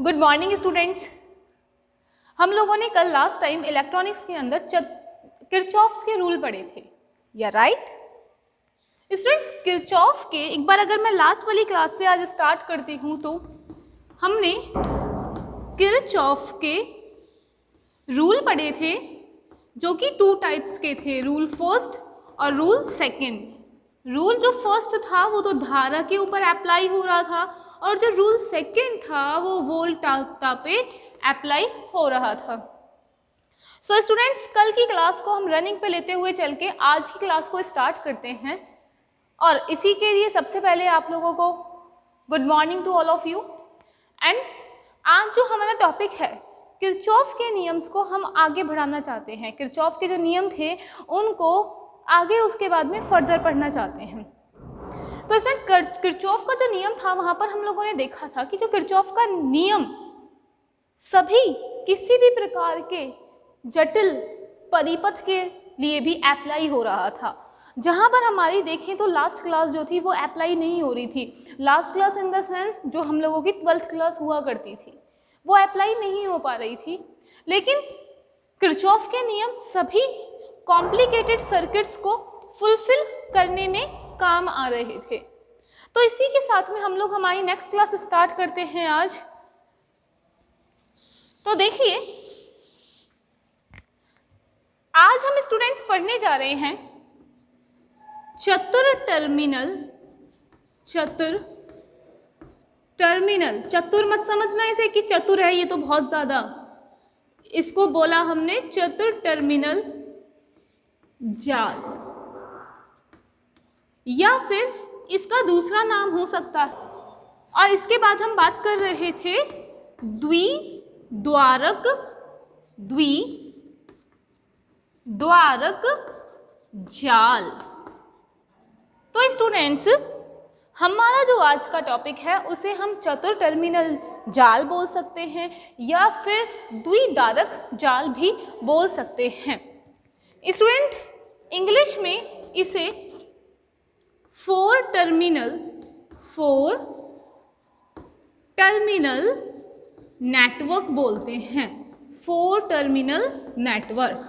Good morning students. हम लोगों ने कल लास्ट टाइम इलेक्ट्रॉनिक्स के अंदर किरचॉफ्स के रूल पढ़े थे, या राइट? स्टूडेंट्स, किरचॉफ के एक बार अगर मैं लास्ट वाली क्लास से आज स्टार्ट करती हूँ तो हमने किरचॉफ के रूल पढ़े थे जो कि 2 टाइप्स के थे, रूल फर्स्ट और रूल सेकेंड। रूल जो फर्स्ट था वो तो धारा के ऊपर अप्लाई हो रहा था और जो रूल सेकेंड था वो वोल्टाता पे अप्लाई हो रहा था। सो स्टूडेंट्स, कल की क्लास को हम रनिंग पे लेते हुए चल के आज की क्लास को स्टार्ट करते हैं। और इसी के लिए सबसे पहले आप लोगों को good morning to all of you. And आज जो हमारा टॉपिक है, किरचॉफ के नियम्स को हम आगे बढ़ाना चाहते हैं। किरचॉफ के जो नियम थे उनको आगे उसके बाद में फर्दर पढ़ना चाहते हैं। तो इसमें किरचॉफ का जो नियम था वहाँ पर हम लोगों ने देखा था कि जो किरचॉफ का नियम सभी किसी भी प्रकार के जटिल परिपथ के लिए भी अप्लाई हो रहा था। जहाँ पर हमारी देखें तो लास्ट क्लास जो थी वो अप्लाई नहीं हो रही थी। Last class in the sense जो हम लोगों की 12th क्लास हुआ करती थी वो अप्लाई नहीं हो पा रही थी, लेकिन किरचॉफ के नियम सभी कॉम्प्लिकेटेड सर्किट्स को फुलफिल करने में काम आ रहे थे। तो इसी के साथ में हम लोग हमारी नेक्स्ट क्लास स्टार्ट करते हैं आज। तो देखिए, आज हम स्टूडेंट्स पढ़ने जा रहे हैं चतुर टर्मिनल। चतुर मत समझना इसे कि चतुर है, ये तो बहुत ज्यादा, इसको बोला हमने चतुर टर्मिनल जाल, या फिर इसका दूसरा नाम हो सकता है। और इसके बाद हम बात कर रहे थे द्विद्वारक जाल। तो स्टूडेंट्स, हमारा जो आज का टॉपिक है उसे हम चतुर टर्मिनल जाल बोल सकते हैं या फिर द्विद्वारक जाल भी बोल सकते हैं। स्टूडेंट, इंग्लिश में इसे 4 टर्मिनल नेटवर्क बोलते हैं। 4 टर्मिनल नेटवर्क।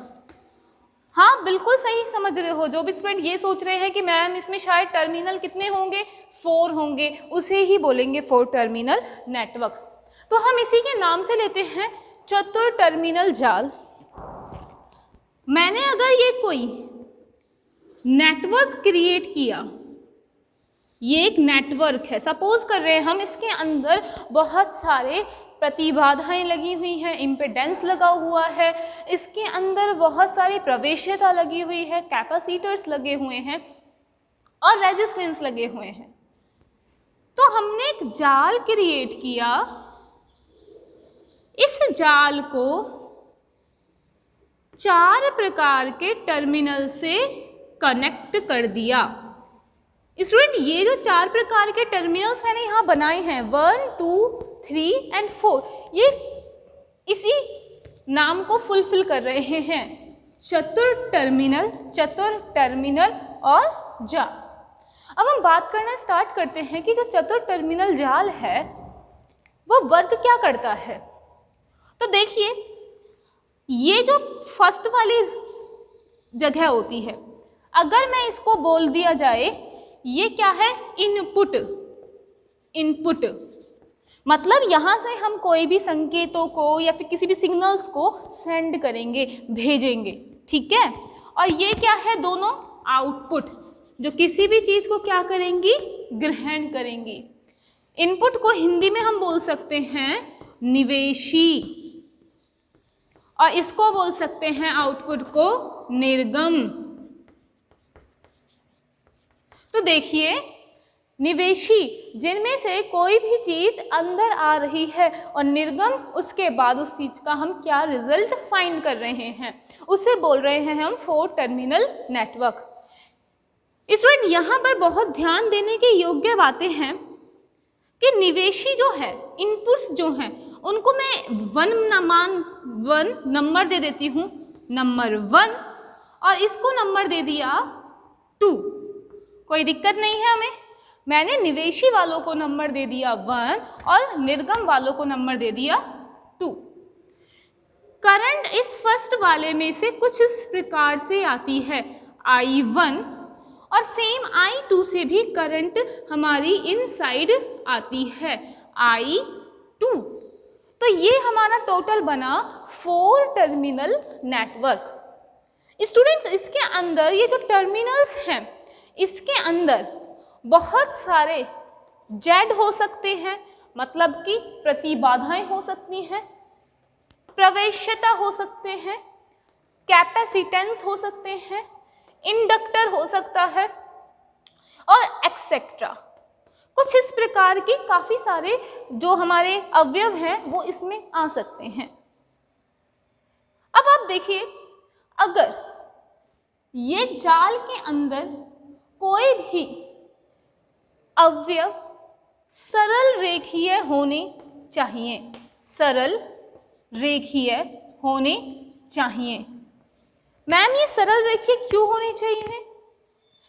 हाँ, बिल्कुल सही समझ रहे हो। जो भी स्टूडेंट ये सोच रहे हैं कि मैम इसमें शायद टर्मिनल कितने होंगे, 4 होंगे, उसे ही बोलेंगे 4 टर्मिनल नेटवर्क। तो हम इसी के नाम से लेते हैं चतुर टर्मिनल जाल। मैंने अगर ये कोई नेटवर्क क्रिएट किया, ये एक नेटवर्क है, सपोज कर रहे हैं हम, इसके अंदर बहुत सारे प्रतिबाधाएं लगी हुई हैं, इम्पिडेंस लगा हुआ है, इसके अंदर बहुत सारी प्रवेश्यता लगी हुई है, कैपेसिटर्स लगे हुए हैं और रेजिस्टेंस लगे हुए हैं। तो हमने एक जाल क्रिएट किया, इस जाल को 4 प्रकार के टर्मिनल से कनेक्ट कर दिया। स्टूडेंट, ये जो 4 प्रकार के टर्मिनल्स मैंने यहाँ बनाए हैं 1, 2, 3 एंड 4, ये इसी नाम को फुलफिल कर रहे हैं, चतुर टर्मिनल और जाल। अब हम बात करना स्टार्ट करते हैं कि जो चतुर टर्मिनल जाल है वो वर्क क्या करता है। तो देखिए, ये जो फर्स्ट वाली जगह होती है, अगर मैं इसको बोल दिया जाए, ये क्या है, इनपुट मतलब यहाँ से हम कोई भी संकेतों को या फिर किसी भी सिग्नल्स को सेंड करेंगे, भेजेंगे, ठीक है। और ये क्या है, दोनों आउटपुट, जो किसी भी चीज़ को क्या करेंगी, ग्रहण करेंगी। इनपुट को हिंदी में हम बोल सकते हैं निवेशी और इसको बोल सकते हैं आउटपुट को निर्गम। तो देखिए, निवेशी जिनमें से कोई भी चीज़ अंदर आ रही है और निर्गम उसके बाद उस चीज़ का हम क्या रिजल्ट फाइंड कर रहे हैं, उसे बोल रहे हैं हम 4 टर्मिनल नेटवर्क। स्टूडेंट, यहाँ पर बहुत ध्यान देने के योग्य बातें हैं कि निवेशी जो है, इनपुट्स जो हैं, उनको मैं 1 नंबर दे देती हूँ, नंबर 1, और इसको नंबर दे दिया 2, कोई दिक्कत नहीं है हमें। मैंने निवेशी वालों को नंबर दे दिया 1 और निर्गम वालों को नंबर दे दिया 2। करंट इस फर्स्ट वाले में से कुछ इस प्रकार से आती है I1 और सेम I2 से भी करंट हमारी इनसाइड आती है I2। तो ये हमारा टोटल बना 4 टर्मिनल नेटवर्क। स्टूडेंट्स, इसके अंदर ये जो टर्मिनल्स हैं इसके अंदर बहुत सारे जेड हो सकते हैं, मतलब कि प्रतिबाधाएं हो सकती हैं, प्रवेश्यता हो सकते हैं, कैपेसिटेंस हो सकते हैं, इंडक्टर हो सकता है और एक्सेट्रा। कुछ इस प्रकार की काफ़ी सारे जो हमारे अवयव हैं वो इसमें आ सकते हैं। अब आप देखिए, अगर ये जाल के अंदर कोई भी अवयव सरल रेखीय होने चाहिए, सरल रेखीय होने चाहिए। मैम ये सरल रेखीय क्यों होने चाहिए?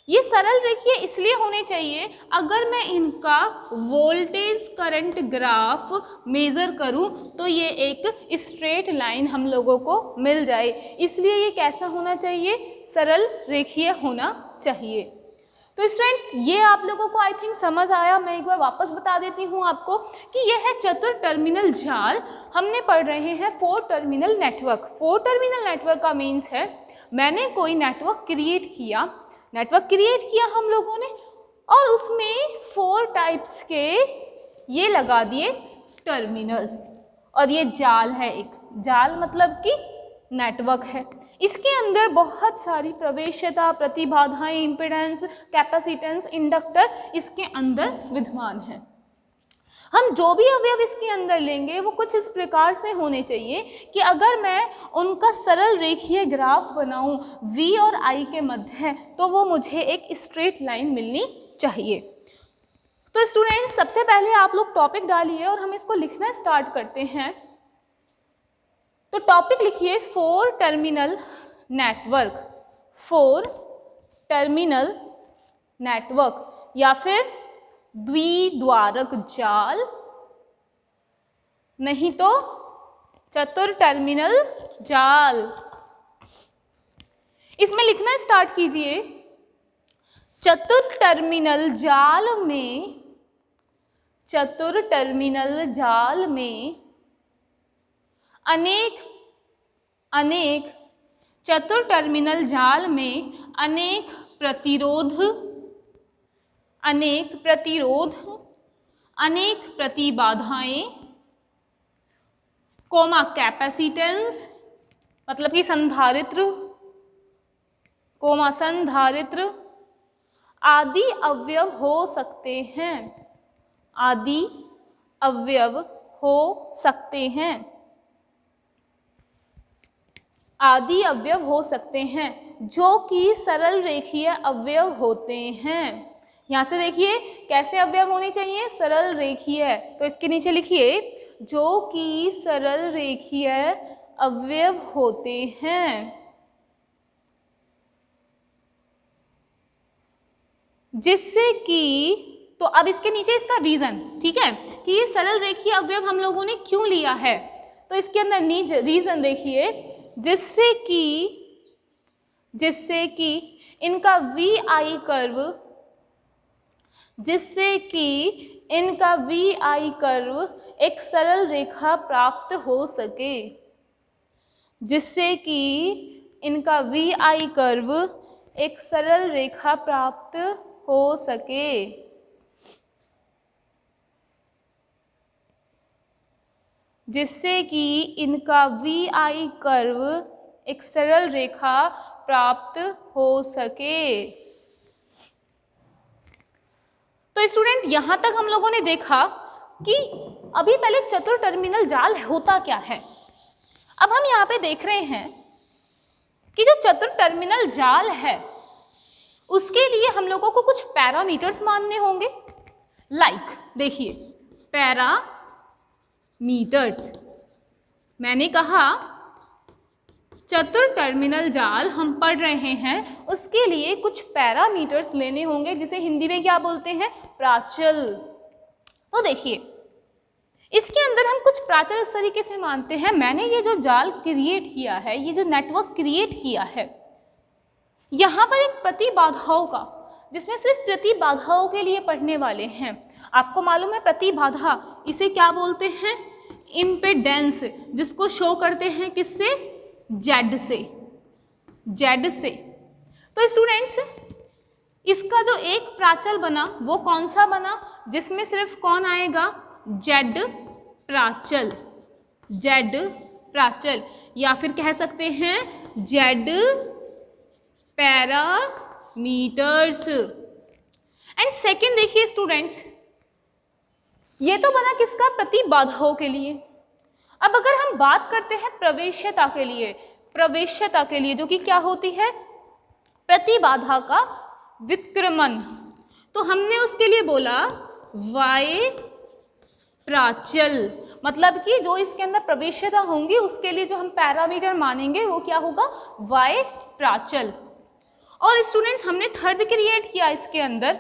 ये सरल रेखीय इसलिए होने चाहिए अगर मैं इनका वोल्टेज करंट ग्राफ मेज़र करूं तो ये एक स्ट्रेट लाइन हम लोगों को मिल जाए, इसलिए ये कैसा होना चाहिए? सरल रेखीय होना चाहिए। तो स्टूडेंट, ये आप लोगों को आई थिंक समझ आया। मैं एक बार वापस बता देती हूँ आपको कि यह है चतुर टर्मिनल जाल। हमने पढ़ रहे हैं 4 टर्मिनल नेटवर्क। 4 टर्मिनल नेटवर्क का मीन्स है मैंने कोई नेटवर्क क्रिएट किया हम लोगों ने और उसमें 4 टाइप्स के ये लगा दिए टर्मिनल्स, और ये जाल है। एक जाल मतलब कि नेटवर्क है, इसके अंदर बहुत सारी प्रवेश्यता, प्रतिबाधाएं, इम्पीडेंस, कैपेसिटेंस, इंडक्टर इसके अंदर विद्यमान है। हम जो भी अवयव इसके अंदर लेंगे वो कुछ इस प्रकार से होने चाहिए कि अगर मैं उनका सरल रेखीय ग्राफ बनाऊं V और I के मध्य है तो वो मुझे एक स्ट्रेट लाइन मिलनी चाहिए। तो स्टूडेंट, सबसे पहले आप लोग टॉपिक डालिए और हम इसको लिखना स्टार्ट करते हैं। तो टॉपिक लिखिए 4 टर्मिनल नेटवर्क, 4 टर्मिनल नेटवर्क या फिर द्विद्वारक जाल, नहीं तो चतुर टर्मिनल जाल। इसमें लिखना स्टार्ट कीजिए। चतुर टर्मिनल जाल में अनेक चतुर टर्मिनल जाल में अनेक प्रतिरोध, अनेक प्रतिबाधाएं, कोमा कैपेसिटेंस मतलब कि संधारित्र, कोमा संधारित्र आदि अवयव हो सकते हैं, आदि अवयव हो सकते हैं, आदि अवयव हो सकते हैं जो कि सरल रेखीय अवयव होते हैं। यहाँ से देखिए कैसे अवयव होने चाहिए? सरल रेखीय। तो इसके नीचे लिखिए जो कि सरल रेखीय अवयव होते हैं, जिससे कि, तो अब इसके नीचे इसका रीजन, ठीक है, कि ये सरल रेखीय अवयव हम लोगों ने क्यों लिया है। तो इसके अंदर रीजन देखिए, जिससे कि इनका VI कर्व, जिससे कि इनका VI कर्व एक सरल रेखा प्राप्त हो सके, जिससे कि इनका VI कर्व एक सरल रेखा प्राप्त हो सके। जिससे कि इनका VI कर्व एक सरल रेखा प्राप्त हो सके। तो स्टूडेंट, यहाँ तक हम लोगों ने देखा कि अभी पहले चतुर टर्मिनल जाल होता क्या है। अब हम यहाँ पे देख रहे हैं कि जो चतुर टर्मिनल जाल है उसके लिए हम लोगों को कुछ पैरामीटर्स मानने होंगे। देखिए पैरामीटर्स, मैंने कहा चतुर टर्मिनल जाल हम पढ़ रहे हैं, उसके लिए कुछ पैरामीटर्स लेने होंगे जिसे हिंदी में क्या बोलते हैं, प्राचल। तो देखिए इसके अंदर हम कुछ प्राचल इस तरीके से मानते हैं, मैंने ये जो जाल क्रिएट किया है, ये जो नेटवर्क क्रिएट किया है, यहाँ पर एक प्रतिबाधाओं का, जिसमें सिर्फ प्रतिबाधाओं के लिए पढ़ने वाले हैं। आपको मालूम है प्रतिबाधा इसे क्या बोलते हैं, इम्पिडेंस, जिसको शो करते हैं किससे, जेड से, जेड से। तो स्टूडेंट्स इसका जो एक प्राचल बना वो कौन सा बना, जिसमें सिर्फ कौन आएगा, जेड प्राचल, जेड प्राचल, या फिर कह सकते हैं जेड पैरामीटर्स। एंड सेकेंड देखिए स्टूडेंट्स, ये तो बना किसका, प्रतिबाधाओं के लिए। अब अगर हम बात करते हैं प्रवेश्यता के लिए, प्रवेश्यता के लिए जो कि क्या होती है, प्रतिबाधा का विक्रमण, तो हमने उसके लिए बोला वाई प्राचल, मतलब कि जो इसके अंदर प्रवेश्यता होंगी उसके लिए जो हम पैरामीटर मानेंगे वो क्या होगा, वाई प्राचल। और स्टूडेंट्स हमने थर्ड क्रिएट किया इसके अंदर,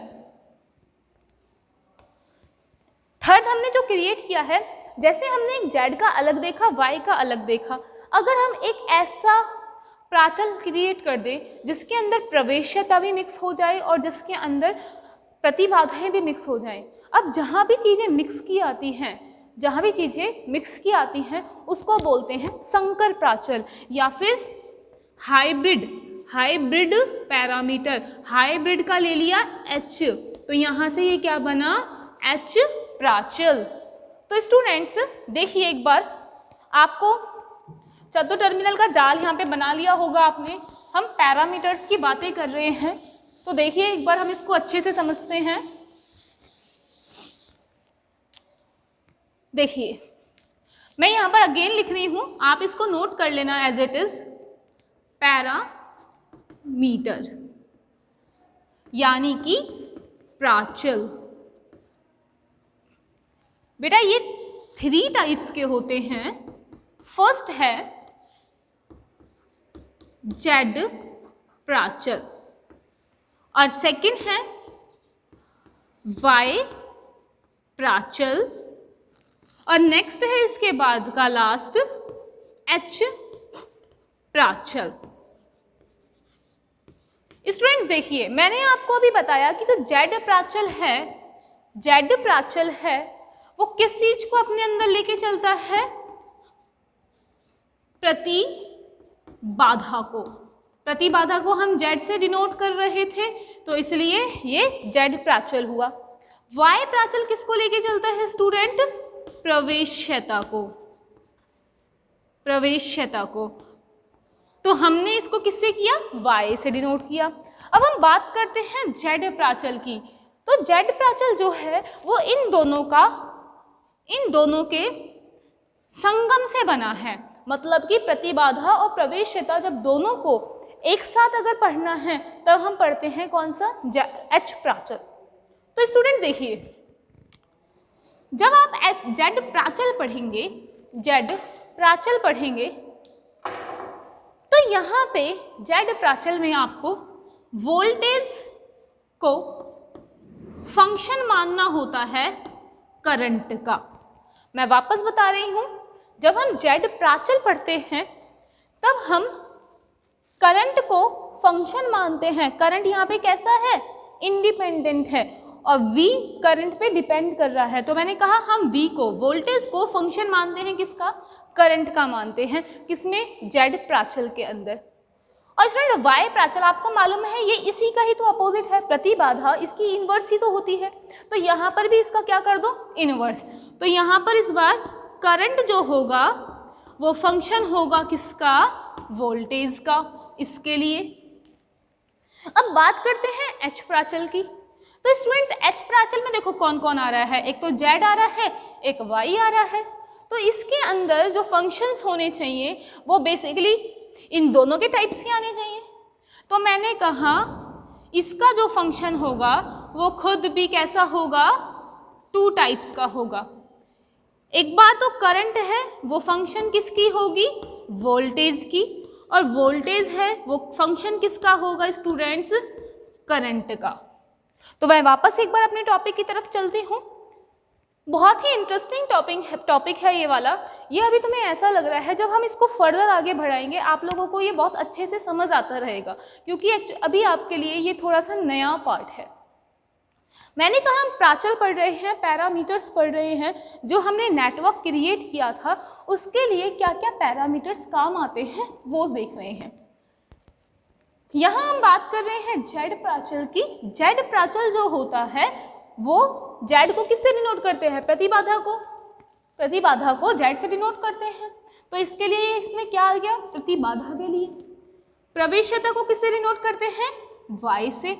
थर्ड हमने जो क्रिएट किया है, जैसे हमने एक जेड का अलग देखा, वाई का अलग देखा, अगर हम एक ऐसा प्राचल क्रिएट कर दें जिसके अंदर प्रवेश्यता भी मिक्स हो जाए और जिसके अंदर प्रतिबाधाएं भी मिक्स हो जाएं। अब जहाँ भी चीज़ें मिक्स की आती हैं, जहाँ भी चीज़ें मिक्स की आती हैं उसको बोलते हैं संकर प्राचल या फिर हाइब्रिड, हाइब्रिड पैरामीटर। हाइब्रिड का ले लिया H, तो यहाँ से ये क्या बना, H प्राचल। तो स्टूडेंट्स देखिए एक बार, आपको चतुर टर्मिनल का जाल यहाँ पे बना लिया होगा आपने। हम पैरामीटर्स की बातें कर रहे हैं, तो देखिए एक बार हम इसको अच्छे से समझते हैं। देखिए मैं यहाँ पर अगेन लिख रही हूँ, आप इसको नोट कर लेना एज इट इज, पैरामीटर यानी कि प्राचल। बेटा ये 3 टाइप्स के होते हैं। फर्स्ट है जेड प्राचल और सेकंड है वाई प्राचल और नेक्स्ट है इसके बाद का लास्ट एच प्राचल। स्टूडेंट्स देखिए मैंने आपको अभी बताया कि जो जेड प्राचल है, जेड प्राचल है वो किस चीज को अपने अंदर लेके चलता है, प्रतिबाधा को। प्रतिबाधा को हम जेड से डिनोट कर रहे थे तो इसलिए ये जेड प्राचल हुआ। वाई प्राचल किसको लेके चलता है स्टूडेंट, प्रवेश्यता को, प्रवेश्यता को। तो हमने इसको किससे किया, वाई से डिनोट किया। अब हम बात करते हैं जेड प्राचल की। तो जेड प्राचल जो है वो इन दोनों के संगम से बना है, मतलब कि प्रतिबाधा और प्रवेश्यता जब दोनों को एक साथ अगर पढ़ना है तब हम पढ़ते हैं कौन सा, एच प्राचल। तो स्टूडेंट देखिए जब आप जेड प्राचल पढ़ेंगे, जेड प्राचल पढ़ेंगे तो यहाँ पे जेड प्राचल में आपको वोल्टेज को फंक्शन मानना होता है करंट का। मैं वापस बता रही हूँ, जब हम जेड प्राचल पढ़ते हैं तब हम करंट को फंक्शन मानते हैं। करंट यहाँ पे कैसा है, इंडिपेंडेंट है और V करंट पे डिपेंड कर रहा है। तो मैंने कहा हम V को, वोल्टेज को फंक्शन मानते हैं किसका, करंट का मानते हैं। किसमें, जेड प्राचल के अंदर। और स्टूडेंट वाई प्राचल आपको मालूम है ये इसी का ही तो अपोजिट है, प्रतिबाधा इसकी इनवर्स ही तो होती है। तो यहाँ पर भी इसका क्या कर दो, इनवर्स। तो यहाँ पर इस बार करंट जो होगा वो फंक्शन होगा किसका, वोल्टेज का, इसके लिए। अब बात करते हैं एच प्राचल की। तो स्टूडेंट्स एच प्राचल में देखो कौन कौन आ रहा है, एक तो जेड आ रहा है, एक वाई आ रहा है। तो इसके अंदर जो फंक्शंस होने चाहिए वो बेसिकली इन दोनों के टाइप्स ही आने चाहिए। तो मैंने कहा इसका जो फंक्शन होगा वो खुद भी कैसा होगा, 2 टाइप्स का होगा। एक बार तो करंट है वो फंक्शन किसकी होगी, वोल्टेज की, और वोल्टेज है वो फंक्शन किसका होगा स्टूडेंट्स, करंट का। तो मैं वापस एक बार अपने टॉपिक की तरफ चलती हूँ। बहुत ही इंटरेस्टिंग टॉपिक है ये वाला। ये अभी तुम्हें ऐसा लग रहा है जब हम इसको फर्दर आगे बढ़ाएंगे आप लोगों को ये बहुत अच्छे से समझ आता रहेगा, क्योंकि अभी आपके लिए ये थोड़ा सा नया पार्ट है। मैंने कहा हम प्राचल पढ़ रहे हैं, पैरामीटर्स पढ़ रहे हैं। जो हमने नेटवर्क क्रिएट किया था उसके लिए क्या क्या पैरामीटर्स काम आते हैं वो देख रहे हैं। यहाँ हम बात कर रहे हैं जेड प्राचल की। जेड प्राचल जो होता है वो जेड को किससे डिनोट करते हैं, प्रतिबाधा को। प्रतिबाधा को जेड से डिनोट करते हैं, तो इसके लिए इसमें क्या आ गया, प्रतिबाधा के लिए। प्रवेश्यता को किससे डिनोट करते हैं, वाई से,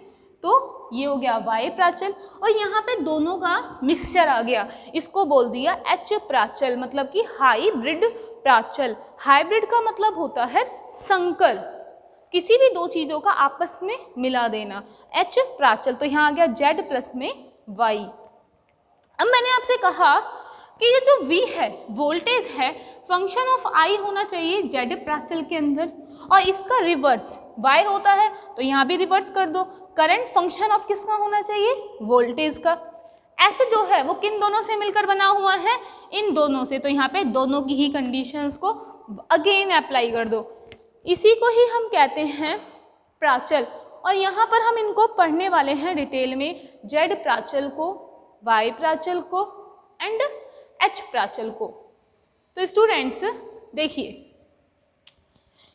तो ये हो गया वाई प्राचल। और यहाँ पे दोनों का मिक्सचर आ गया, इसको बोल दिया एच प्राचल, मतलब कि हाइब्रिड प्राचल। हाइब्रिड का मतलब होता है संकर, किसी भी दो चीज़ों का आपस में मिला देना, एच प्राचल। तो यहाँ आ गया जेड प्लस में वाई। अब मैंने आपसे कहा कि ये जो V है वोल्टेज है, फंक्शन ऑफ I होना चाहिए जेड प्राचल के अंदर, और इसका रिवर्स Y होता है तो यहाँ भी रिवर्स कर दो। करंट फंक्शन ऑफ किसका होना चाहिए, वोल्टेज का। H जो है वो किन दोनों से मिलकर बना हुआ है, इन दोनों से, तो यहाँ पे दोनों की ही कंडीशंस को अगेन अप्लाई कर दो। इसी को ही हम कहते हैं प्राचल, और यहाँ पर हम इनको पढ़ने वाले हैं डिटेल में, जेड प्राचल को, वाई प्राचल को एंड एच प्राचल को। तो स्टूडेंट्स देखिए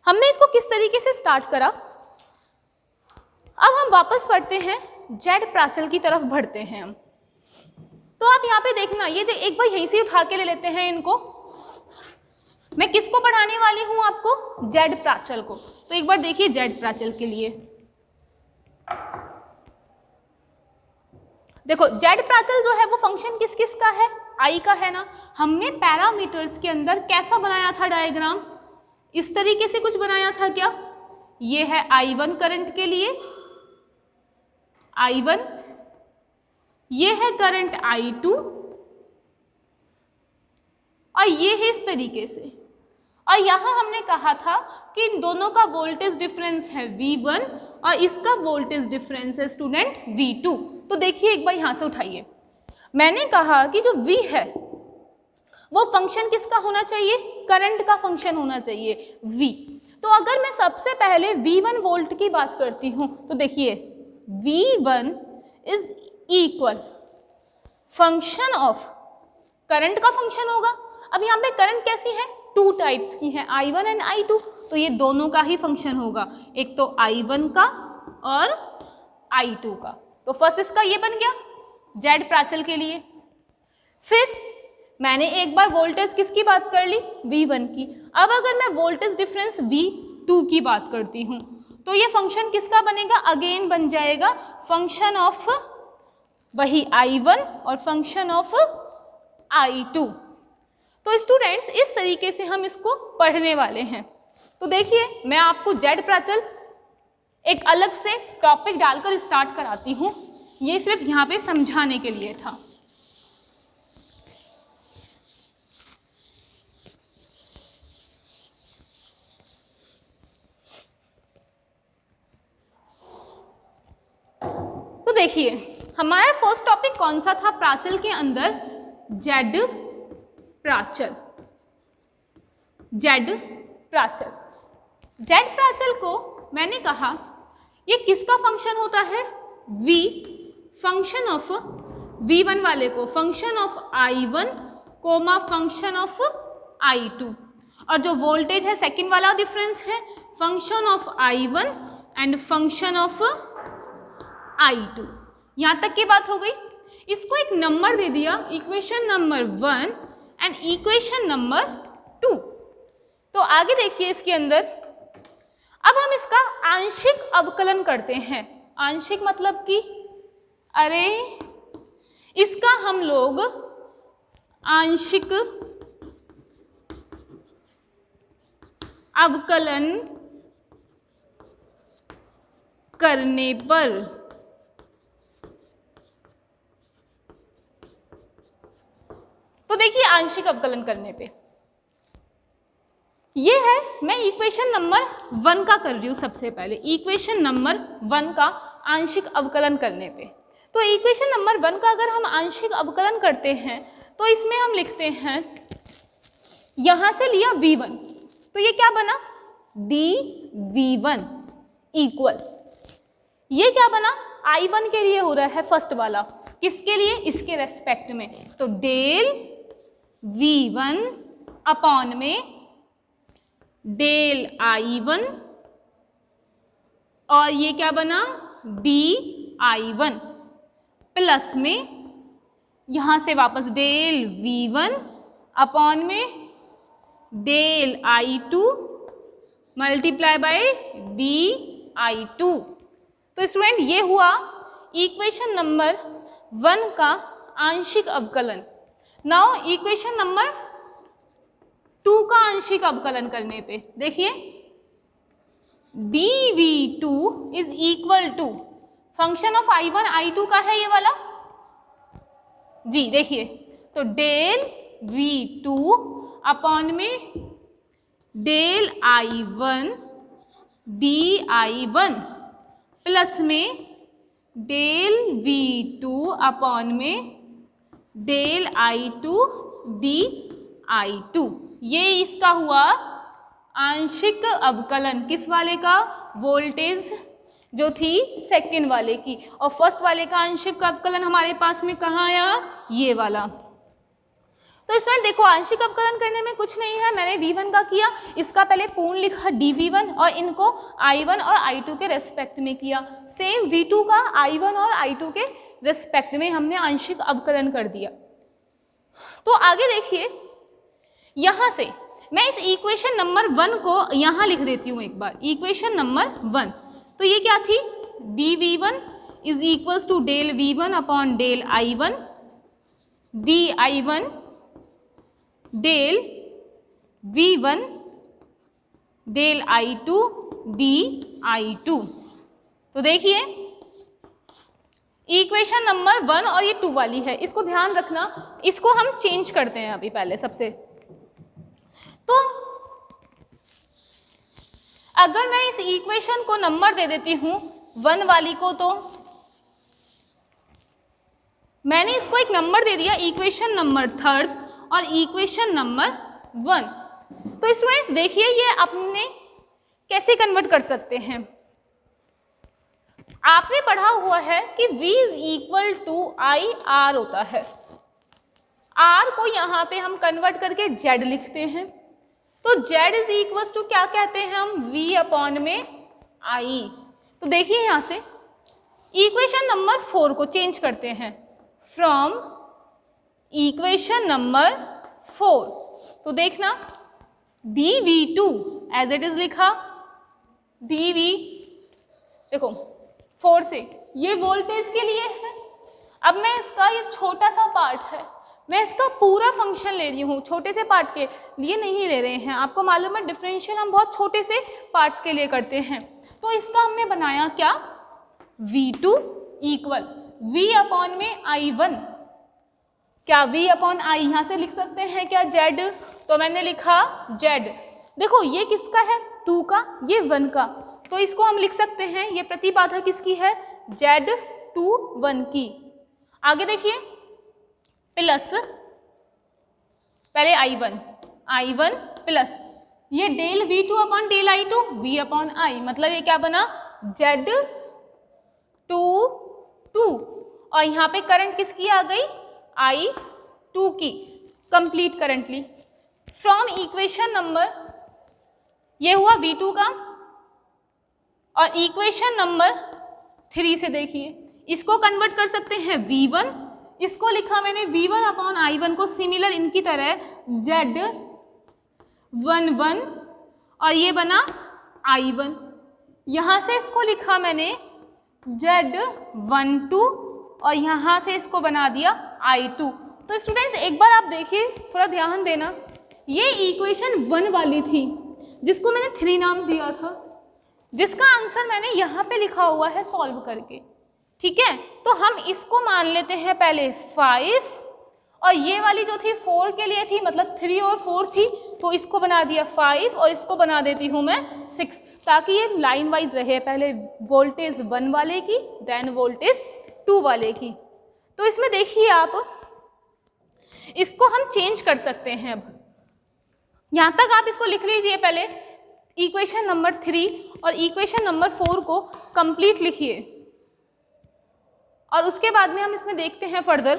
हमने इसको किस तरीके से स्टार्ट करा। अब हम वापस पढ़ते हैं, जेड प्राचल की तरफ बढ़ते हैं हम। तो आप यहाँ पे देखना, ये जो एक बार यहीं से उठा के ले लेते हैं इनको। मैं किसको पढ़ाने वाली हूँ आपको, जेड प्राचल को। तो एक बार देखिए जेड प्राचल के लिए, देखो जेड प्राचल जो है वो फंक्शन किस किस का है, आई का है ना। हमने पैरामीटर्स के अंदर कैसा बनाया था डायग्राम, इस तरीके से कुछ बनाया था क्या। ये है I1 करंट के लिए, I1, ये है करंट I2, और ये है इस तरीके से। और यहाँ हमने कहा था कि इन दोनों का वोल्टेज डिफरेंस है V1 और इसका वोल्टेज डिफरेंस है स्टूडेंट V2। तो देखिए एक बार यहाँ से उठाइए, मैंने कहा कि जो V है वो फंक्शन किसका होना चाहिए, करंट का फंक्शन होना चाहिए V। तो अगर मैं सबसे पहले V1 वोल्ट की बात करती हूँ तो देखिए V1 is equal function of, current का फंक्शन होगा। अब यहाँ पे करंट कैसी है, टू टाइप्स की है, I1 एंड I2, तो ये दोनों का ही फंक्शन होगा, एक तो I1 का और I2 का। तो फर्स्ट इसका ये बन गया जेड प्राचल के लिए। फिर मैंने एक बार वोल्टेज किसकी बात कर ली, V1 की। अब अगर मैं वोल्टेज डिफरेंस V2 की बात करती हूँ तो ये फंक्शन किसका बनेगा, अगेन बन जाएगा फंक्शन ऑफ वही I1 और फंक्शन ऑफ I2। तो स्टूडेंट्स इस तरीके से हम इसको पढ़ने वाले हैं। तो देखिए मैं आपको जेड प्राचल एक अलग से टॉपिक डालकर स्टार्ट कराती हूँ, ये सिर्फ यहाँ पे समझाने के लिए था। तो देखिए हमारा फर्स्ट टॉपिक कौन सा था प्राचल के अंदर, जेड प्राचल। जेड प्राचल, जेड प्राचल को मैंने कहा ये किसका फंक्शन होता है, V, फंक्शन ऑफ V1 वाले को function of I1 comma function of I2, और जो वोल्टेज है सेकंड वाला डिफरेंस है function of I1 and function of I2। यहाँ तक की बात हो गई। इसको एक नंबर दे दिया, equation number 1 and equation number 2। तो आगे देखिए इसके अंदर, अब हम इसका आंशिक अवकलन करते हैं। आंशिक मतलब कि अरे इसका हम लोग आंशिक अवकलन करने पर तो देखिए आंशिक अवकलन करने पे ये है, मैं इक्वेशन नंबर 1 का कर रही हूँ सबसे पहले, इक्वेशन नंबर 1 का आंशिक अवकलन करने पे। तो इक्वेशन नंबर 1 का अगर हम आंशिक अवकलन करते हैं तो इसमें हम लिखते हैं, यहाँ से लिया v1, तो ये क्या बना dv1 इक्वल, ये क्या बना i1 के लिए हो रहा है फर्स्ट वाला, किसके लिए, इसके रेस्पेक्ट में, तो डेल v1 अपॉन में डेल i1, और ये क्या बना di1 प्लस में यहाँ से वापस डेल v1 अपॉन में del i2 multiply by di2। तो स्टूडेंट ये हुआ इक्वेशन नंबर 1 का आंशिक अवकलन। नाउ इक्वेशन नंबर 2 का आंशिक अवकलन करने पे देखिए, dv2 is equal to function of i1 i2 का है ये वाला जी, देखिए तो डेल v2 अपॉन में डेल i1 di1 प्लस में डेल v2 अपॉन में डेल i2 di2, ये इसका हुआ आंशिक अवकलन, किस वाले का, वोल्टेज जो थी सेकंड वाले की, और फर्स्ट वाले का आंशिक अवकलन हमारे पास में कहाँ आया, ये वाला। तो इस तरह देखो आंशिक अवकलन करने में कुछ नहीं है, मैंने v1 का किया, इसका पहले पूर्ण लिखा dv1 और इनको i1 और i2 के रेस्पेक्ट में किया, सेम v2 का i1 और i2 के रेस्पेक्ट में हमने आंशिक अवकलन कर दिया। तो आगे देखिए, यहाँ से मैं इस इक्वेशन नंबर 1 को यहाँ लिख देती हूँ एक बार, इक्वेशन नंबर 1, तो ये क्या थी, dv1 is equals to del v1 upon del i1 di1 del v1 del i2 di2। तो देखिए इक्वेशन नंबर 1 और ये 2 वाली है, इसको ध्यान रखना, इसको हम चेंज करते हैं अभी पहले सबसे। तो अगर मैं इस इक्वेशन को नंबर दे देती हूँ 1 वाली को, तो मैंने इसको एक नंबर दे दिया इक्वेशन नंबर 3 और इक्वेशन नंबर 1। तो स्टूडेंट्स देखिए ये आपने कैसे कन्वर्ट कर सकते हैं, आपने पढ़ा हुआ है कि v is equal to I R होता है, r को यहाँ पे हम कन्वर्ट करके z लिखते हैं, तो z इज इक्वल टू क्या कहते हैं हम, v अपॉन में i। तो देखिए यहाँ से इक्वेशन नंबर 4 को चेंज करते हैं, फ्रॉम इक्वेशन नंबर 4, तो देखना dv2 एज इट इज लिखा, dv देखो 4 से ये वोल्टेज के लिए है। अब मैं इसका ये छोटा सा पार्ट है, मैं इसका पूरा फंक्शन ले रही हूँ, छोटे से पार्ट के लिए नहीं ले रहे हैं। आपको मालूम है डिफरेंशियल हम बहुत छोटे से पार्ट्स के लिए करते हैं। तो इसका हमने बनाया क्या, v2 इक्वल v अपॉन में i1, क्या v अपॉन i यहाँ से लिख सकते हैं क्या z, तो मैंने लिखा z। देखो ये किसका है, 2 का, ये 1 का, तो इसको हम लिख सकते हैं, ये प्रतिबाधा किसकी है, Z21 की। आगे देखिए प्लस पहले I1 प्लस ये del V2 upon del I2 V upon I, मतलब ये क्या बना Z22, और यहाँ पे करंट किसकी आ गई, I2 की, complete currently. From equation number, ये हुआ V2 का, और इक्वेशन नंबर 3 से देखिए इसको कन्वर्ट कर सकते हैं V1, इसको लिखा मैंने V1 अपॉन I1 को सिमिलर इनकी तरह Z11, और ये बना I1, यहाँ से इसको लिखा मैंने Z12 और यहाँ से इसको बना दिया I2। तो स्टूडेंट्स एक बार आप देखिए, थोड़ा ध्यान देना, ये इक्वेशन 1 वाली थी जिसको मैंने 3 नाम दिया था, जिसका आंसर मैंने यहाँ पे लिखा हुआ है सॉल्व करके, ठीक है। तो हम इसको मान लेते हैं पहले 5, और ये वाली जो थी 4 के लिए थी, मतलब 3 और 4 थी, तो इसको बना दिया 5 और इसको बना देती हूँ मैं 6, ताकि ये लाइन वाइज रहे, पहले वोल्टेज 1 वाले की देन वोल्टेज 2 वाले की। तो इसमें देखिए आप, इसको हम चेंज कर सकते हैं। अब यहाँ तक आप इसको लिख लीजिए, पहले इक्वेशन नंबर 3 और इक्वेशन नंबर 4 को कंप्लीट लिखिए, और उसके बाद में हम इसमें देखते हैं फर्दर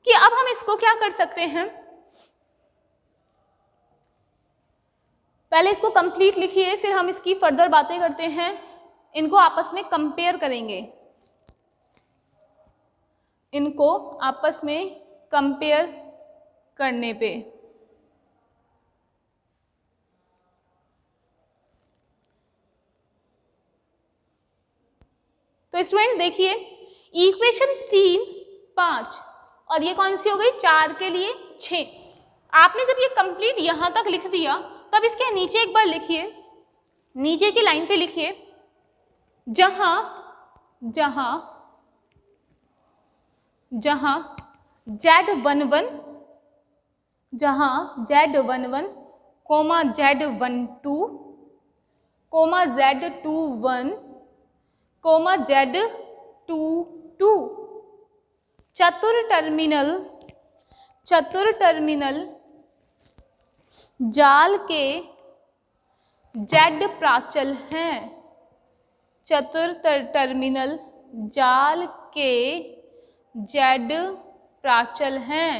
कि अब हम इसको क्या कर सकते हैं। पहले इसको कंप्लीट लिखिए, फिर हम इसकी फर्दर बातें करते हैं, इनको आपस में कंपेयर करेंगे, इनको आपस में कंपेयर करने पे तो स्टूडेंट देखिए, इक्वेशन 3, 5 और ये कौन सी हो गई, 4 के लिए 6। आपने जब ये कंप्लीट यहां तक लिख दिया, तब इसके नीचे एक बार लिखिए, नीचे की लाइन पे लिखिए, जहां जहां जहां Z11 जहां Z11 coma Z12 coma Z21 coma Z22 चतुर टर्मिनल जाल के Z प्राचल हैं, चतुर टर्मिनल जाल के Z प्राचल हैं।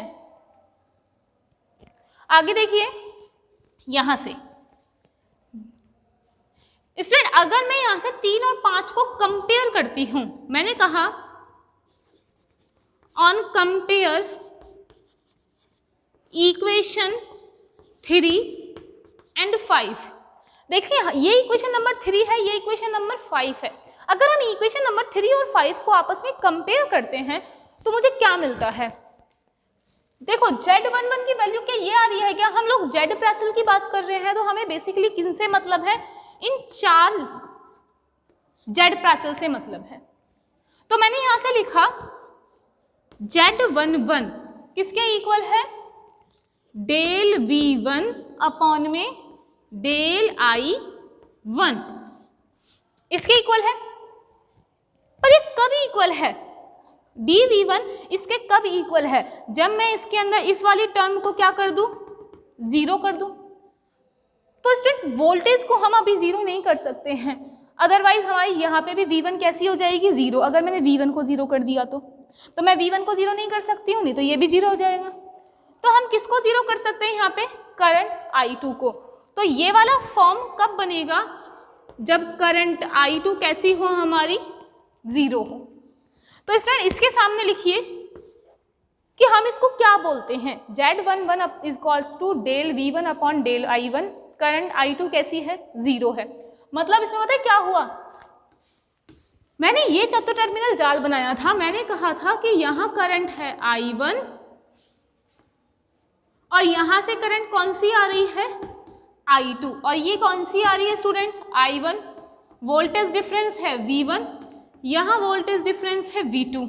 आगे देखिए, यहां से स्टूडेंट, अगर मैं यहां से 3 और 5 को कंपेयर करती हूं, मैंने कहा ऑन कंपेयर इक्वेशन 3 एंड 5, देखिए ये इक्वेशन नंबर 3 है, ये इक्वेशन नंबर 5 है। अगर हम इक्वेशन नंबर 3 और 5 को आपस में कंपेयर करते हैं तो मुझे क्या मिलता है। देखो Z11 की वैल्यू क्या ये आ रही है, क्या हम लोग Z प्राचल की बात कर रहे हैं, तो हमें बेसिकली किनसे मतलब है, इन 4 Z प्राचल से मतलब है। तो मैंने यहां से लिखा Z11 किसके इक्वल है, डेल V1 अपॉन में डेल I1, इसके इक्वल है। पर ये कब इक्वल है, dV1 इसके कब इक्वल है, जब मैं इसके अंदर इस वाली टर्म को क्या कर दूं, 0 कर दूं। तो स्टूडेंट वोल्टेज को हम अभी 0 नहीं कर सकते हैं, अदरवाइज हमारी यहाँ पे भी V1 कैसी हो जाएगी, 0। अगर मैंने V1 को 0 कर दिया तो मैं V1 को 0 नहीं कर सकती हूँ, नहीं तो ये भी 0 हो जाएगा। तो हम किसको 0 कर सकते हैं यहाँ पे, करंट I2 को। तो ये वाला फॉर्म कब बनेगा, जब करंट I2 कैसी हो, हमारी 0 हो। तो स्टूडेंट इसके सामने लिखिए कि हम इसको क्या बोलते हैं, Z11 is equals to del V1 upon del I1, current I2 कैसी है, 0 है। मतलब इसमें पता है क्या हुआ, मैंने ये चतुर टर्मिनल जाल बनाया था, मैंने कहा था कि यहाँ करंट है I1 और यहाँ से करंट कौन सी आ रही है, I2, और ये कौन सी आ रही है स्टूडेंट्स, I1। वोल्टेज डिफरेंस है V1, यहाँ वोल्टेज डिफरेंस है V2।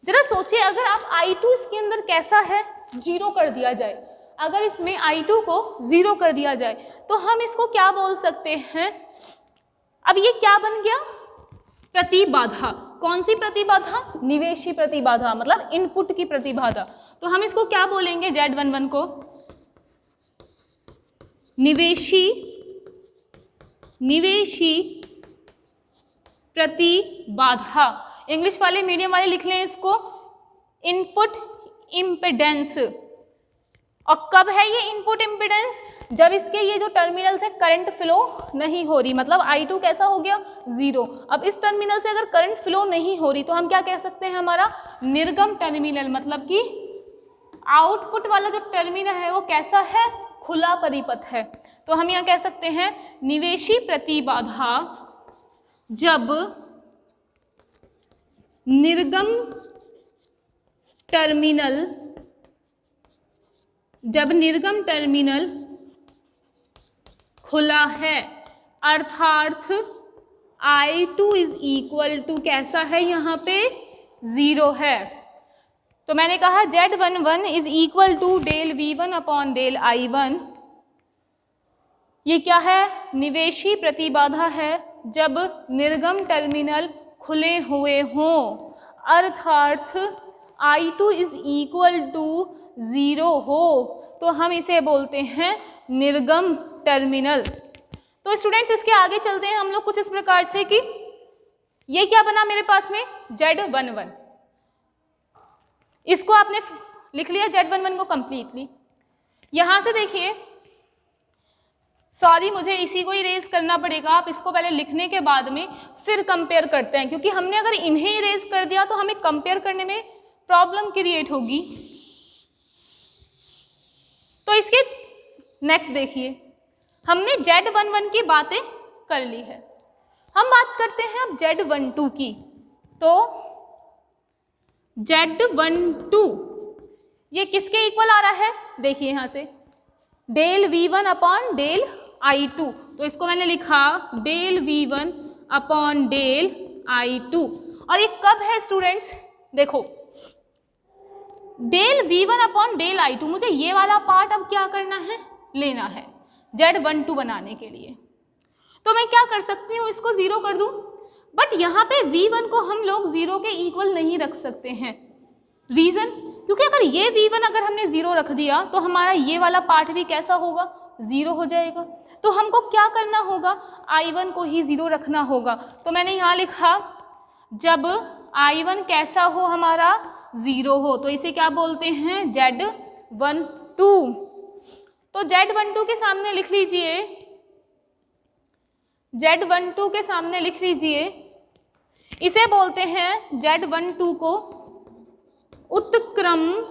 जरा सोचिए, अगर आप I2 इसके अंदर कैसा है, 0 कर दिया जाए, अगर इसमें I2 को 0 कर दिया जाए तो हम इसको क्या बोल सकते हैं। अब ये क्या बन गया, प्रतिबाधा। कौन सी प्रतिबाधा, निवेशी प्रतिबाधा, मतलब इनपुट की प्रतिबाधा। तो हम इसको क्या बोलेंगे, Z11 को निवेशी प्रतिबाधा। इंग्लिश वाले मीडियम वाले लिख लें इसको इनपुट इम्पिडेंस। और कब है ये इनपुट इम्पिडेंस, जब इसके ये जो टर्मिनल से करंट फ्लो नहीं हो रही, मतलब I2 कैसा हो गया, 0। अब इस टर्मिनल से अगर करंट फ्लो नहीं हो रही तो हम क्या कह सकते हैं, हमारा निर्गम टर्मिनल, मतलब कि आउटपुट वाला जो टर्मिनल है वो कैसा है, खुला परिपथ है। तो हम यहाँ कह सकते हैं निवेशी प्रतिबाधा जब निर्गम टर्मिनल खुला है, अर्थात I2 इज इक्वल टू कैसा है, यहाँ पे 0 है। तो मैंने कहा Z11 is equal to del V1 upon del I1। ये क्या है? निवेशी प्रतिबाधा है जब निर्गम टर्मिनल खुले हुए हों, अर्थात I2 इज इक्वल टू 0 हो, तो हम इसे बोलते हैं निर्गम टर्मिनल। तो स्टूडेंट्स इसके आगे चलते हैं हम लोग कुछ इस प्रकार से कि ये क्या बना मेरे पास में Z11, इसको आपने लिख लिया Z11 को कंप्लीटली। यहां से देखिए, सॉरी मुझे इसी को इरेज करना पड़ेगा, आप इसको पहले लिखने के बाद में फिर कंपेयर करते हैं, क्योंकि हमने अगर इन्हें इरेज कर दिया तो हमें कंपेयर करने में प्रॉब्लम क्रिएट होगी। तो इसके नेक्स्ट देखिए, हमने Z11 की बातें कर ली है, हम बात करते हैं अब Z12 की। तो Z12 ये किसके इक्वल आ रहा है? देखिए यहां से del V1 upon del I2, तो इसको मैंने लिखा del V1 upon del I2। और ये कब है स्टूडेंट्स? देखो del V1 upon del I2, मुझे ये वाला पार्ट अब क्या करना है? लेना है Z12 बनाने के लिए। तो मैं क्या कर सकती हूँ, इसको 0 कर दूँ, बट यहाँ पे V1 को हम लोग 0 के इक्वल नहीं रख सकते हैं। रीज़न, क्योंकि अगर ये V1 अगर हमने 0 रख दिया तो हमारा ये वाला पार्ट भी कैसा होगा? 0 हो जाएगा। तो हमको क्या करना होगा? I1 को ही 0 रखना होगा। तो मैंने यहाँ लिखा जब I1 कैसा हो? हमारा 0 हो, तो इसे क्या बोलते हैं? Z12। तो Z12 के सामने लिख लीजिए, Z12 के सामने लिख लीजिए, इसे बोलते हैं Z12 को उत्क्रम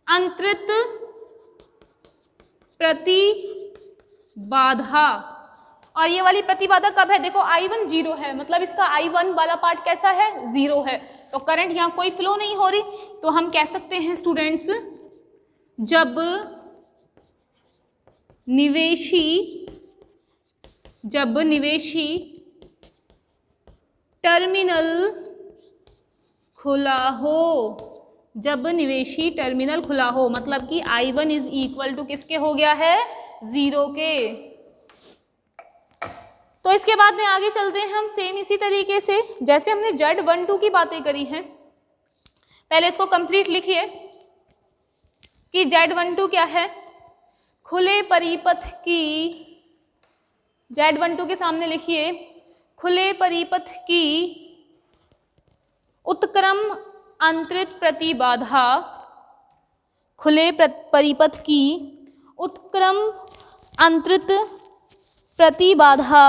अंतरित प्रतिबाधा। और ये वाली प्रतिबाधा कब है? देखो I1 0 है, मतलब इसका I1 वाला पार्ट कैसा है? 0 है, तो करंट यहाँ कोई फ्लो नहीं हो रही। तो हम कह सकते हैं स्टूडेंट्स, जब निवेशी टर्मिनल खुला हो, जब निवेशी टर्मिनल खुला हो, मतलब कि I1 इज इक्वल टू किसके हो गया है? 0 के। तो इसके बाद में आगे चलते हैं हम सेम इसी तरीके से, जैसे हमने Z12 की बातें करी हैं। पहले इसको कंप्लीट लिखिए कि Z12 क्या है? खुले परिपथ की, Z12 के सामने लिखिए खुले परिपथ की उत्क्रम अंतरित प्रतिबाधा, खुले परिपथ की उत्क्रम अंतरित प्रतिबाधा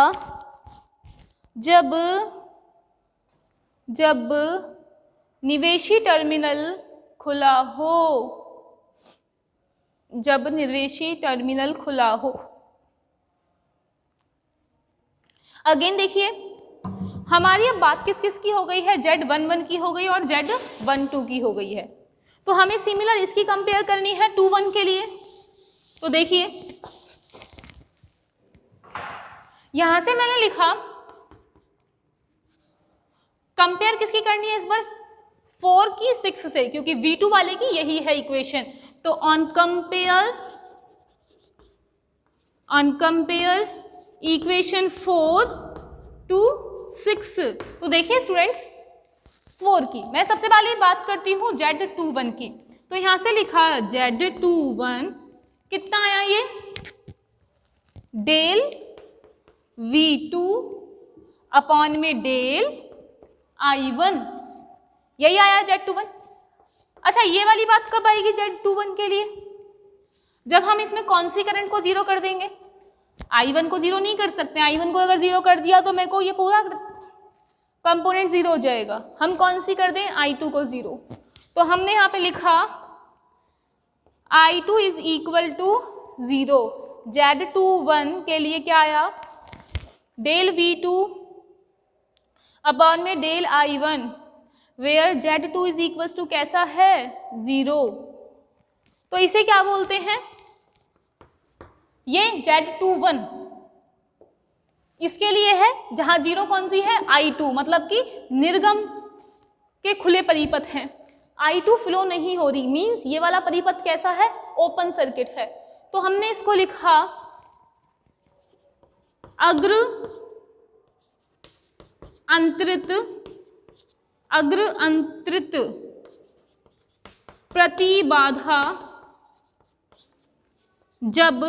जब निवेशी टर्मिनल खुला हो, जब निवेशी टर्मिनल खुला हो। अगेन देखिए, हमारी अब बात किस किस की हो गई है? Z11 की हो गई और Z12 की हो गई है। तो हमें सिमिलर इसकी कंपेयर करनी है 21 के लिए। तो देखिए यहां से मैंने लिखा कंपेयर किसकी करनी है इस बार? 4 की 6 से, क्योंकि V2 वाले की यही है इक्वेशन। तो ऑन कंपेयर इक्वेशन 4 to 6। तो देखिए स्टूडेंट्स 4 की मैं सबसे पहले बात करती हूँ Z21 की। तो यहां से लिखा Z21 कितना आया? ये डेल V2 अपॉन में डेल I1, यही आया Z21। अच्छा, ये वाली बात कब आएगी Z21 के लिए? जब हम इसमें कौन सी करंट को 0 कर देंगे? I1 को 0 नहीं कर सकते। I1 को अगर 0 कर दिया तो मेरे को ये पूरा कंपोनेंट 0 हो जाएगा। हम कौन सी कर दें? I2 को 0। तो हमने यहाँ पे लिखा I2 is equal to 0। Z21 के लिए क्या आया? डेल V2 अपॉन में del I1, where Z2 is equal to कैसा है? 0। तो इसे क्या बोलते हैं? ये Z21 इसके लिए है जहां जीरो कौन सी है, I2, मतलब कि निर्गम के खुले परिपथ हैं, I2 फ्लो नहीं हो रही, मीन्स ये वाला परिपथ कैसा है, ओपन सर्किट है। तो हमने इसको लिखा अग्र अंतरित प्रतिबाधा जब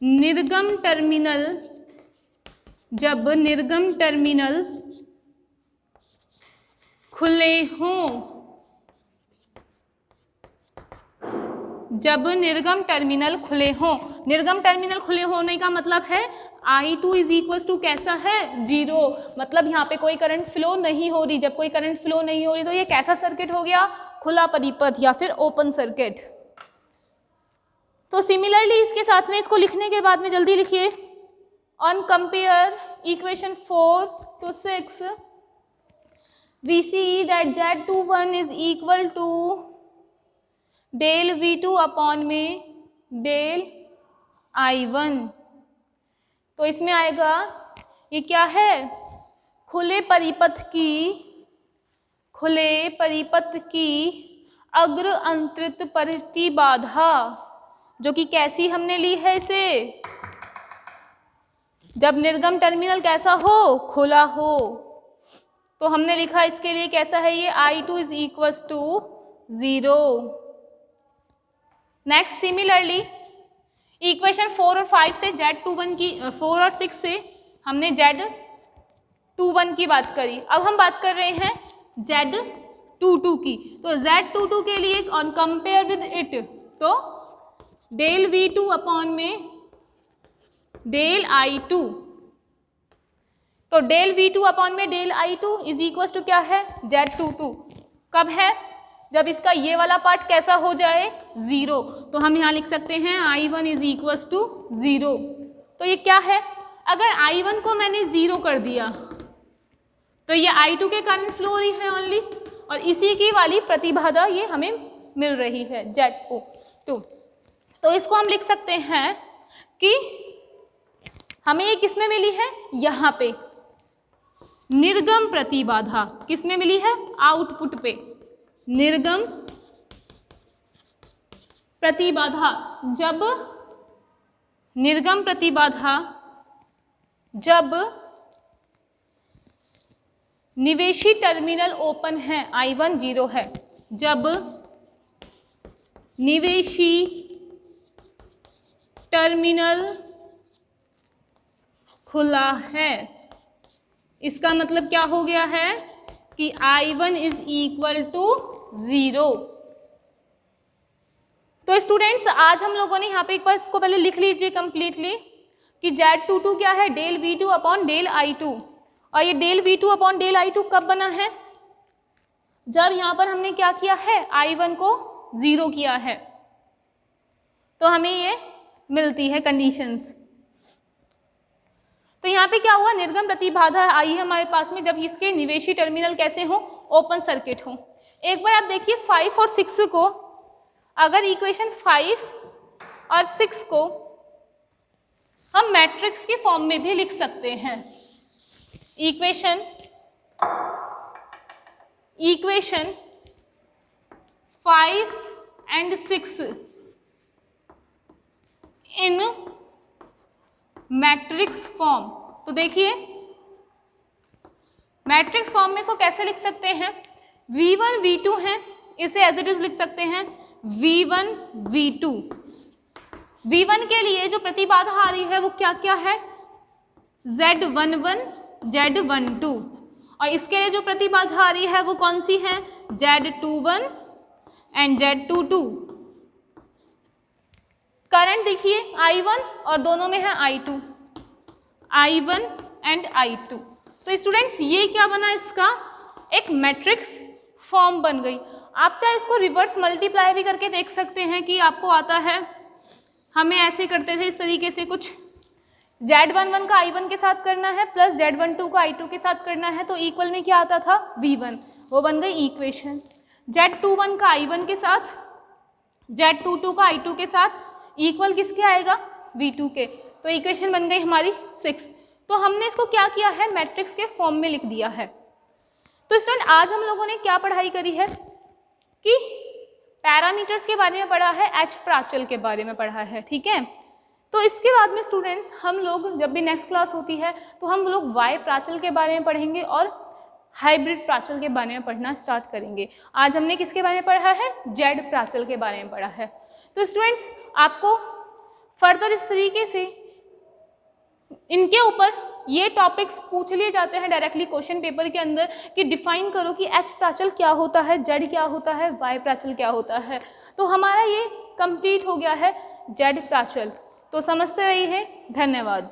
निर्गम टर्मिनल खुले हों, जब निर्गम टर्मिनल खुले हों। निर्गम टर्मिनल खुले होने का मतलब है I2 इज इक्वल टू कैसा है, 0, मतलब यहाँ पे कोई करंट फ्लो नहीं हो रही। जब कोई करंट फ्लो नहीं हो रही तो ये कैसा सर्किट हो गया, खुला परिपथ या फिर ओपन सर्किट। तो सिमिलरली इसके साथ में इसको लिखने के बाद में जल्दी लिखिए, on compare equation 4 to 6 we see that Z21 is equal to del V2 upon में del I1। तो इसमें आएगा ये क्या है, खुले परिपथ की अग्र अंतरित प्रतिबाधा, जो कि कैसी हमने ली है इसे, जब निर्गम टर्मिनल कैसा हो, खुला हो। तो हमने लिखा इसके लिए कैसा है ये, I2 is equal to 0। Next similarly equation 4 और 5 से Z21 की 4 और 6 से हमने Z21 की बात करी। अब हम बात कर रहे हैं Z22 की। तो Z22 के लिए ऑन कंपेयर विद इट, तो डेल V2 अपॉन में डेल I2, तो डेल V2 अपॉन में del I2 is equal to क्या है, Z22। कब है, जब इसका ये वाला पार्ट कैसा हो जाए, 0। तो हम यहाँ लिख सकते हैं I1 इज इक्वल टू 0। तो ये क्या है, अगर I1 को मैंने 0 कर दिया तो ये I2 के कारण फ्लो हो रही है ओनली, और इसी की वाली प्रतिबाधा ये हमें मिल रही है Z2। तो इसको हम लिख सकते हैं कि हमें ये किस में मिली है, यहाँ पे निर्गम प्रतिबाधा किस में मिली है, आउटपुट पे निर्गम प्रतिबाधा, जब निर्गम प्रतिबाधा जब निवेशी टर्मिनल ओपन है, I1 0 है, जब निवेशी टर्मिनल खुला है, इसका मतलब क्या हो गया है कि I1 इज इक्वल टू 0। तो स्टूडेंट्स आज हम लोगों ने यहाँ पे एक बार इसको पहले लिख लीजिए कंप्लीटली कि Z22 क्या है, del V2 upon del I2। और ये del V2 upon del I2 कब बना है, जब यहाँ पर हमने क्या किया है, I1 को 0 किया है, तो हमें ये मिलती है कंडीशंस। तो यहाँ पे क्या हुआ, निर्गम प्रतिबाधा आई है हमारे पास में जब इसके निवेशी टर्मिनल कैसे हो, ओपन सर्किट हो। एक बार आप देखिए 5 और 6 को, अगर इक्वेशन 5 और 6 को हम मैट्रिक्स के फॉर्म में भी लिख सकते हैं। Equation 5 and 6 in matrix form. तो देखिए मैट्रिक्स फॉर्म में इसको कैसे लिख सकते हैं, V1 V2 है, इसे एज इट इज लिख सकते हैं V1 V2। V1 के लिए जो प्रतिबाधा आ रही है वो क्या क्या है, Z11 Z12, और इसके लिए जो प्रतिबाधा आ रही है वो कौन सी है, Z21 एंड Z22। करंट देखिए I1 और दोनों में है I1 एंड I2। तो स्टूडेंट्स ये क्या बना, इसका एक मैट्रिक्स फॉर्म बन गई। आप चाहे इसको रिवर्स मल्टीप्लाई भी करके देख सकते हैं कि आपको आता है, हमें ऐसे करते थे इस तरीके से, कुछ Z11 का I1 के साथ करना है प्लस Z12 का I2 के साथ करना है, तो इक्वल में क्या आता था, V1, वो बन गई इक्वेशन। Z21 का I1 के साथ, Z22 का I2 के साथ इक्वल किसके आएगा, V2 के, तो इक्वेशन बन गई हमारी 6। तो हमने इसको क्या किया है, मैट्रिक्स के फॉर्म में लिख दिया है। तो स्टूडेंट आज हम लोगों ने क्या पढ़ाई करी है कि पैरामीटर्स के बारे में पढ़ा है, एच प्राचल के बारे में पढ़ा है, ठीक है। तो इसके बाद में स्टूडेंट्स हम लोग जब भी नेक्स्ट क्लास होती है तो हम लोग वाई प्राचल के बारे में पढ़ेंगे और हाइब्रिड प्राचल के बारे में पढ़ना स्टार्ट करेंगे। आज हमने किसके बारे में पढ़ा है, जेड प्राचल के बारे में पढ़ा है। तो स्टूडेंट्स आपको फर्दर इस तरीके से इनके ऊपर ये टॉपिक्स पूछ लिए जाते हैं डायरेक्टली क्वेश्चन पेपर के अंदर कि डिफाइन करो कि एच प्राचल क्या होता है, जेड क्या होता है, वाई प्राचल क्या होता है। तो हमारा ये कंप्लीट हो गया है जेड प्राचल। तो समझते रहिए, धन्यवाद।